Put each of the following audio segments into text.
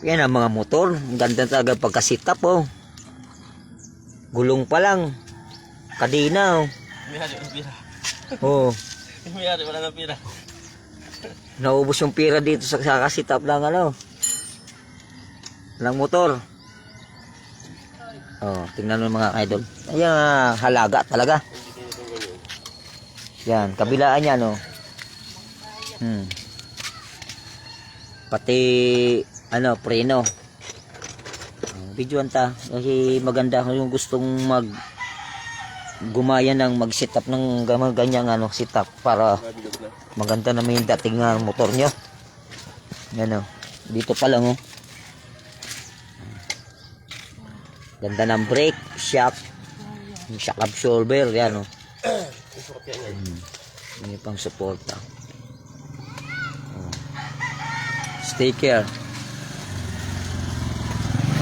Yan ang mga motor. Ang ganda talaga pagka-sit-up, oh. Gulong pa lang. Kadina, oh. May-ari, walang pira. Oh. May-ari, wala ng pira. Naubos yung pira dito sa sit-up lang, ano. Lang motor. Oh, tingnan mo mga idol. Ayan, halaga talaga. Yan, kabilaan yan, oh. Pati, ano, preno. Videoan ta. Kasi maganda yung gustong gumaya ng mag-sit up ng ganyang ano, sit up para maganda naman yung dating motor nyo. Yan, oh. Dito pa lang, oh. Ganda ng brake, shock, yung shock absorber, yan, oh. May pang suporta. Oh. Sticker.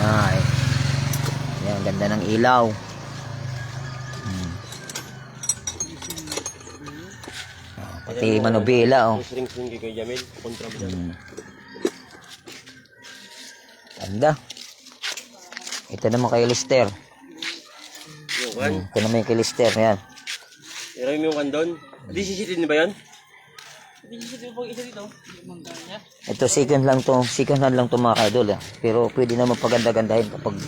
Ay. Yan, ganda ng ilaw. Oh, pati manubila, oh. Sring-sring kay Jamil, kontra mo dyan. Ganda. Ito naman kay Lister. Yung kan? Ito naman kay Lister, yan. Iray mo yung kan doon. Di sisitin ba yan? Di sisitin mo isa dito. Ito second hand lang to mga kaidol, eh. Pero pwede naman paganda-gandahin kapag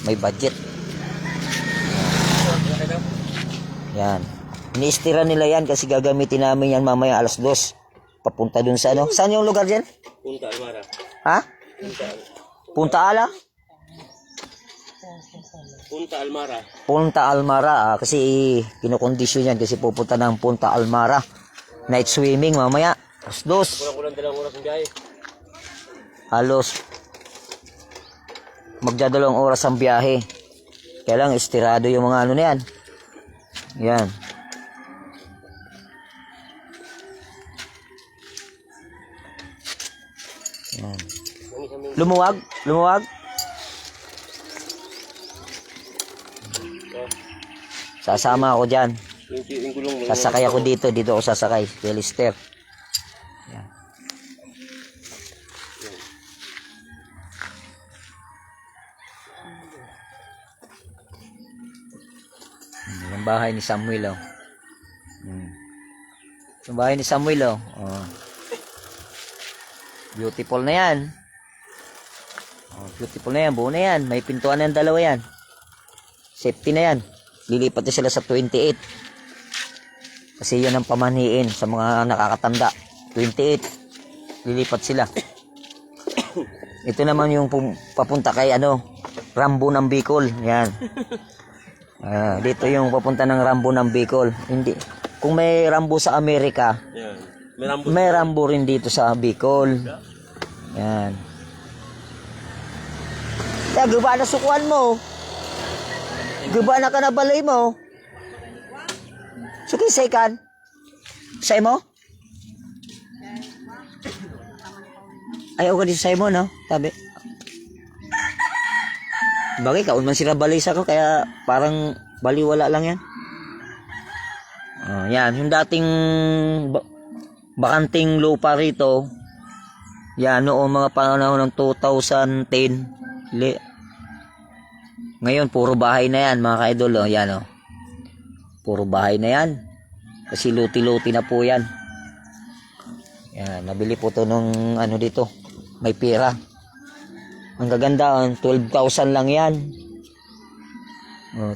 may budget. Yan. Iniistira nila yan kasi gagamitin namin yan mamaya alas 2. Papunta dun sa ano. Saan yung lugar dyan? Punta Almara. Ha? Punta Ala? Punta Almara. Punta Almara, kasi kinukondisyon yan kasi pupunta ng Punta Almara. Night swimming mamaya alas 2. Kulang-kulang 2 oras ng biyahe. Halos magdadalawang oras ang biyahe. Kaya lang estirado yung mga ano na yan. Yan. Yan. Lumuwag? Lumuwag? Sasama ako dyan. Yung gulong mo. Sasakay ako dito. Dito ako sasakay. Kay Lister. Yan. Yung bahay ni Samuel, oh. Yung bahay ni Samuel, oh. Oh. Beautiful na yan. Oh, beautiful na yan. Buo na yan. May pintuan na yan, dalawa yan. Safety na yan. Lilipat na sila sa 28. Kasi yan ang pamaniin sa mga nakakatanda. 28. Lilipat sila. Ito naman yung papunta kay ano, Rambo ng Bicol. Yan. Dito yung papunta ng Rambo ng Bicol. Hindi. Kung may Rambo sa Amerika, Yan. may Rambo rin dito sa Bicol. Yan. Gaba na sukuan mo. Gaba na ka na balay mo. Suki saykan. Say mo? Ayaw ka din say mo, no? Tabi. Bagay, kaun man sila balay sa ko, kaya parang baliwala lang yan. Yan, yung dating bakanting lupa rito, yan, noong mga panahon ng 2010, ngayon, puro bahay na yan, mga ka-idol, oh. Yan, oh. Puro bahay na yan. Kasi luti-luti na po yan. Yan, nabili po to nung ano dito. May pira. Ang gaganda, 12,000 lang yan.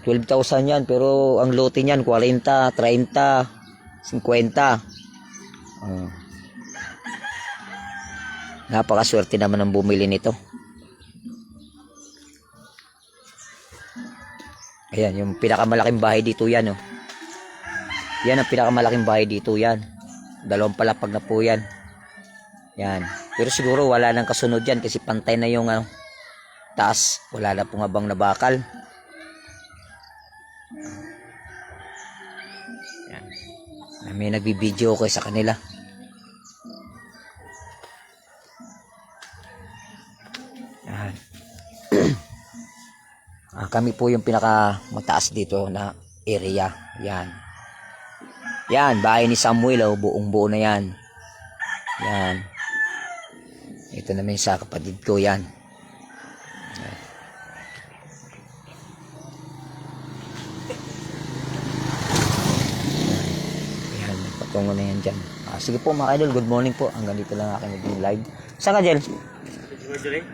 12,000 yan, pero ang luti niyan, 40, 30, 50. Napakaswerte naman ang bumili nito. Ayan, yung pinakamalaking bahay dito yan, oh. Yan ang pinakamalaking bahay dito yan. 2 palapag na po yan. Yan. Pero siguro wala nang kasunod yan kasi pantay na yung taas. Wala na pong abang na bakal. Yan. May nagbibideo ko sa kanila. Yan. Kami po yung pinaka mataas dito na area. Yan. Yan, bahay ni Samuel, oh, buong buo na yan. Yan. Ito naman sa kapatid ko yan. Ayan, may patungo na yan dyan. Sige po mga idol, good morning po. Hanggang dito lang aking naging live. Saan ka, Jel? Medyo rin.